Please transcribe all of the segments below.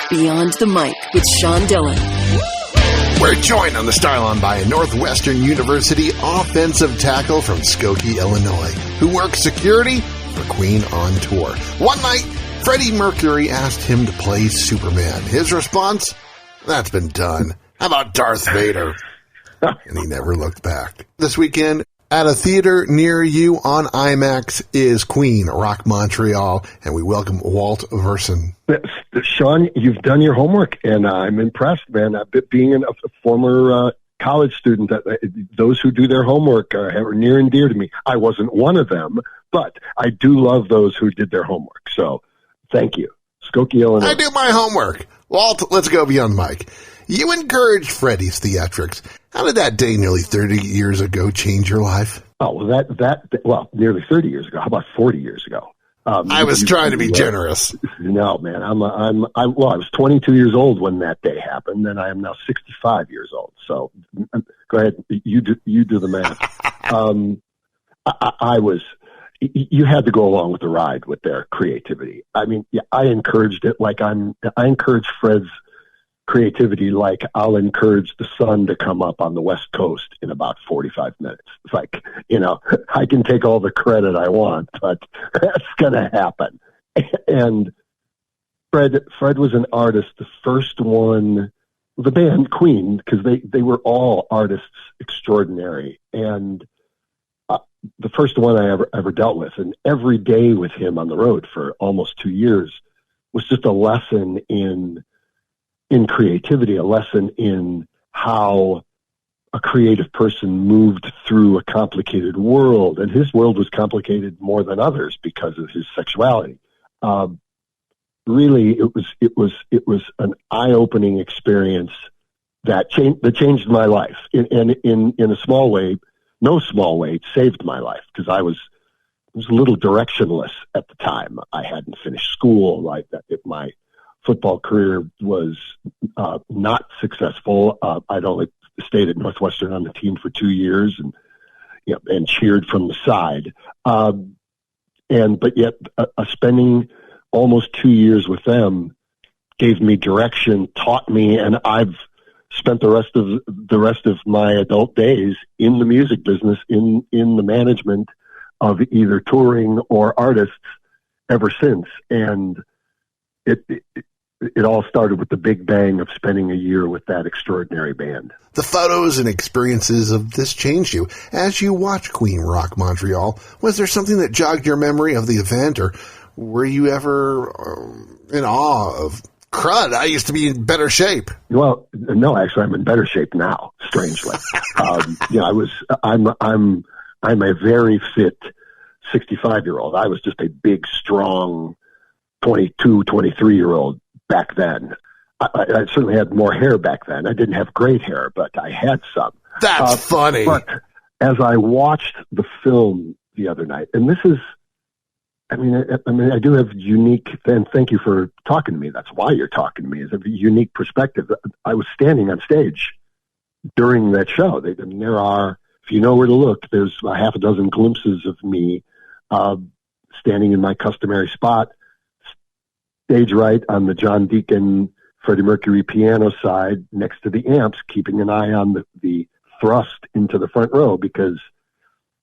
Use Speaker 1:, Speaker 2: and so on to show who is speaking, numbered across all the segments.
Speaker 1: Beyond the Mic with Sean Dillon.
Speaker 2: We're joined on the Starline by a Northwestern University Offensive Tackle from Skokie, Illinois, who works security for Queen on tour. One night, Freddie Mercury asked him to play Superman. His response? That's been done. How about Darth Vader? And he never looked back. This weekend, at a theater near you on IMAX is Queen, Rock Montreal, and we welcome Walt Versen.
Speaker 3: Sean, you've done your homework, and I'm impressed, man. Being a former college student, those who do their homework are near and dear to me. I wasn't one of them, but I do love those who did their homework. So thank you. Skokie, Illinois.
Speaker 2: I do my homework. Walt, let's go beyond the mic. You encouraged Freddie's theatrics. How did that day nearly 30 years ago change your life?
Speaker 3: Oh, well, nearly 30 years ago. How about 40 years ago?
Speaker 2: I was trying to be generous.
Speaker 3: No, man. I was 22 years old when that day happened, and I am now 65 years old. So go ahead. You do the math. You had to go along with the ride with their creativity. I mean, yeah, I encouraged it I encourage Fred's creativity like I'll encourage the sun to come up on the West Coast in about 45 minutes. It's like, I can take all the credit I want, but that's going to happen. And Fred was an artist, the first one, the band Queen, because they were all artists extraordinary. And the first one I ever dealt with, and every day with him on the road for almost 2 years was just a lesson in creativity, a lesson in how a creative person moved through a complicated world. And his world was complicated more than others because of his sexuality. Really, it was an eye-opening experience that changed my life. And in a small way, no small way, it saved my life because I was a little directionless at the time. I hadn't finished school. My football career was not successful. I'd only stayed at Northwestern on the team for 2 years and cheered from the side. But yet spending almost 2 years with them gave me direction, taught me, and I've spent the rest of my adult days in the music business, in the management of either touring or artists ever since. And it all started with the big bang of spending a year with that extraordinary band.
Speaker 2: The photos and experiences of this changed you. As you watched Queen Rock Montreal, was there something that jogged your memory of the event, or were you ever in awe of crud? I used to be in better shape.
Speaker 3: Well, no, actually, I'm in better shape now, strangely. I'm a very fit 65-year-old. I was just a big, strong 22, 23-year-old back then. I certainly had more hair back then. I didn't have great hair, but I had some.
Speaker 2: That's funny.
Speaker 3: But as I watched the film the other night, and this is, I mean, I do have unique, and thank you for talking to me. That's why you're talking to me, is a unique perspective. I was standing on stage during that show. There are, if you know where to look, there's a half a dozen glimpses of me standing in my customary spot, stage right on the John Deacon, Freddie Mercury piano side next to the amps, keeping an eye on the thrust into the front row, because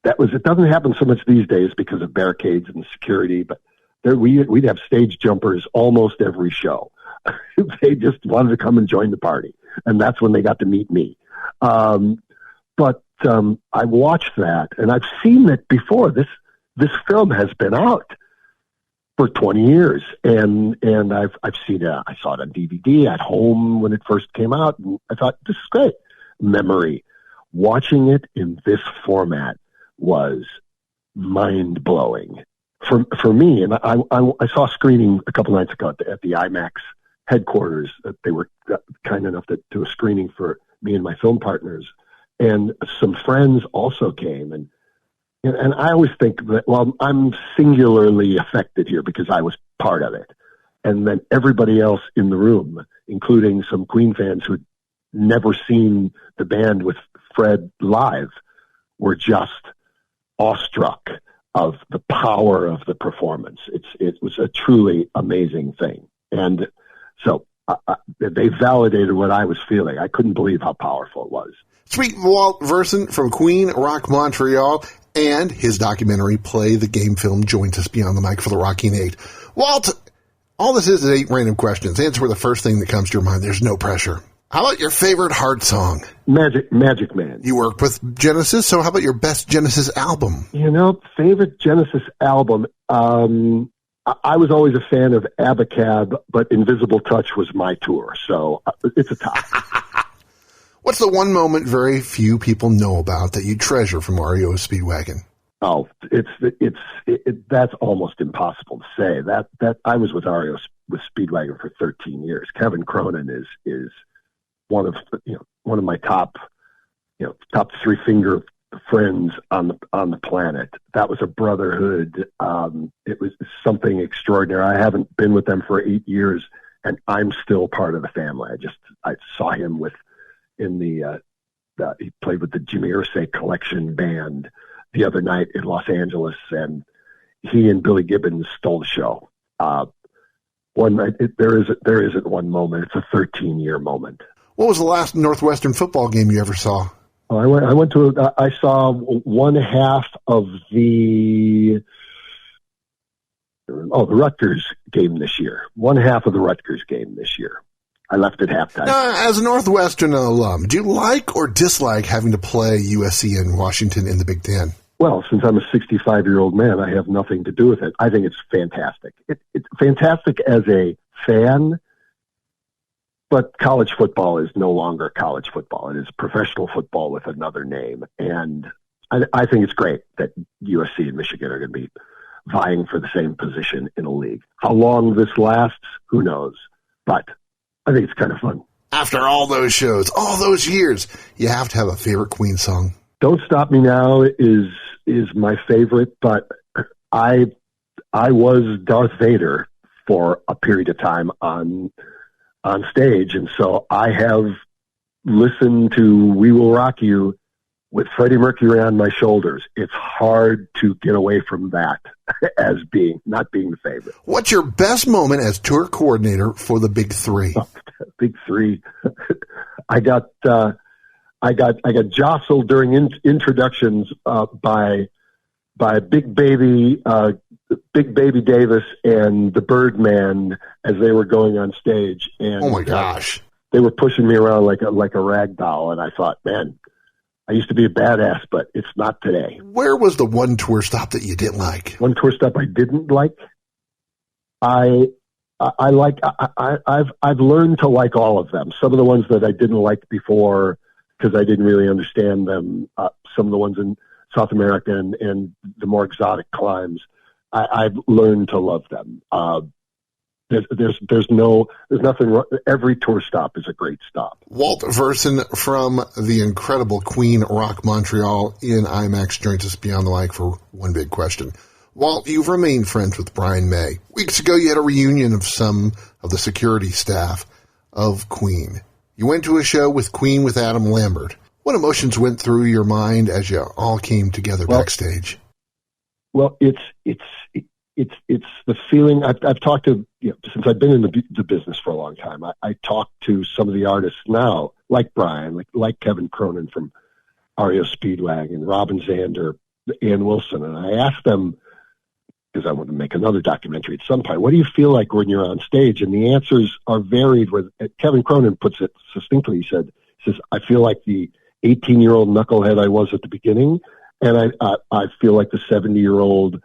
Speaker 3: it doesn't happen so much these days because of barricades and security, but we'd have stage jumpers almost every show. They just wanted to come and join the party, and that's when they got to meet me. But I watched that, and I've seen it before. This film has been out for 20 years, and I've seen it. I saw it on DVD at home when it first came out, and I thought, this is great. Memory. Watching it in this format was mind-blowing for me. And I saw a screening a couple nights ago at the IMAX headquarters. They were kind enough to do a screening for me and my film partners, and some friends also came. And I always think that, well, I'm singularly affected here because I was part of it. And then everybody else in the room, including some Queen fans who'd never seen the band with Fred live, were just awestruck of the power of the performance. It was a truly amazing thing. And so they validated what I was feeling. I couldn't believe how powerful it was.
Speaker 2: Sweet Walt Versen from Queen Rock Montreal and his documentary Play the Game film joins us beyond the mic for the Rocking 8. Walt, all this is 8 random questions. Answer the first thing that comes to your mind. There's no pressure. How about your favorite Heart song?
Speaker 3: Magic Man.
Speaker 2: You work with Genesis, so how about your best Genesis album?
Speaker 3: Favorite Genesis album. I was always a fan of Abacab, but Invisible Touch was my tour, so it's a tie.
Speaker 2: What's the one moment very few people know about that you treasure from REO Speedwagon?
Speaker 3: Oh, that's almost impossible to say. That I was with REO with Speedwagon for 13 years. Kevin Cronin is one of my top 3 finger friends on the planet. That was a brotherhood. It was something extraordinary. I haven't been with them for 8 years, and I'm still part of the family. I saw him he played with the Jimmy Irsay Collection Band the other night in Los Angeles, and he and Billy Gibbons stole the show. One night, there isn't one moment. It's a 13-year moment.
Speaker 2: What was the last Northwestern football game you ever saw?
Speaker 3: I saw one half of the Rutgers game this year. One half of the Rutgers game this year. I left at halftime.
Speaker 2: Now, as a Northwestern alum, do you like or dislike having to play USC and Washington in the Big Ten?
Speaker 3: Well, since I'm a 65-year-old man, I have nothing to do with it. I think it's fantastic. It's fantastic as a fan, but college football is no longer college football. It is professional football with another name. And I think it's great that USC and Michigan are going to be vying for the same position in a league. How long this lasts, who knows? But I think it's kind of fun.
Speaker 2: After all those shows, all those years, you have to have a favorite Queen song.
Speaker 3: Don't Stop Me Now is my favorite, but I was Darth Vader for a period of time on stage, and so I have listened to We Will Rock You with Freddie Mercury on my shoulders. It's hard to get away from that as not being the favorite.
Speaker 2: What's your best moment as tour coordinator for the Big Three?
Speaker 3: Big Three. I got jostled during introductions by Big Baby Davis and the Birdman as they were going on stage. And
Speaker 2: oh my gosh,
Speaker 3: they were pushing me around like a rag doll, and I thought, man, I used to be a badass, but it's not today.
Speaker 2: Where was the one tour stop that you didn't like?
Speaker 3: One tour stop I didn't like. I've learned to like all of them. Some of the ones that I didn't like before because I didn't really understand them. Some of the ones in South America and the more exotic climes, I've learned to love them. There's nothing wrong. Every tour stop is a great stop.
Speaker 2: Walt Versen from the incredible Queen Rock Montreal in IMAX joins us beyond the mic for one big question. Walt, you've remained friends with Brian May. Weeks ago, you had a reunion of some of the security staff of Queen. You went to a show with Queen with Adam Lambert. What emotions went through your mind as you all came together backstage?
Speaker 3: Well, it's the feeling I've talked to, since I've been in the business for a long time. I talk to some of the artists now, like Brian, like Kevin Cronin from REO Speedwagon, Robin Zander, Ann Wilson, and I ask them, because I want to make another documentary at some point, what do you feel like when you're on stage? And the answers are varied. Kevin Cronin puts it succinctly. He says, I feel like the 18-year-old knucklehead I was at the beginning, and I feel like the 70-year-old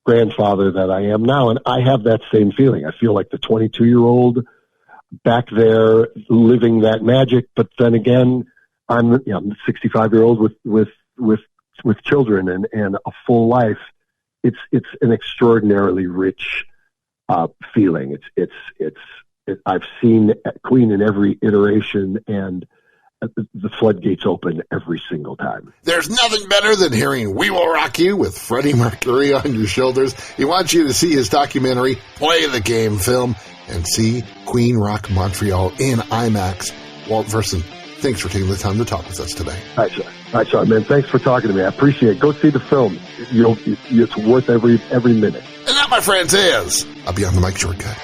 Speaker 3: grandfather that I am now. And I have that same feeling. I feel like the 22-year-old back there living that magic. But then again, I'm the 65-year-old with children and a full life. It's an extraordinarily rich feeling. I've seen Queen in every iteration, and the floodgates open every single time.
Speaker 2: There's nothing better than hearing We Will Rock You with Freddie Mercury on your shoulders. He wants you to see his documentary, Play the Game film, and see Queen Rock Montreal in IMAX. Walt Versen, thanks for taking the time to talk with us today.
Speaker 3: All right, Sean, man. Thanks for talking to me. I appreciate it. Go see the film. It's worth every minute.
Speaker 2: And that, my friends, is a Beyond the Mic shortcut.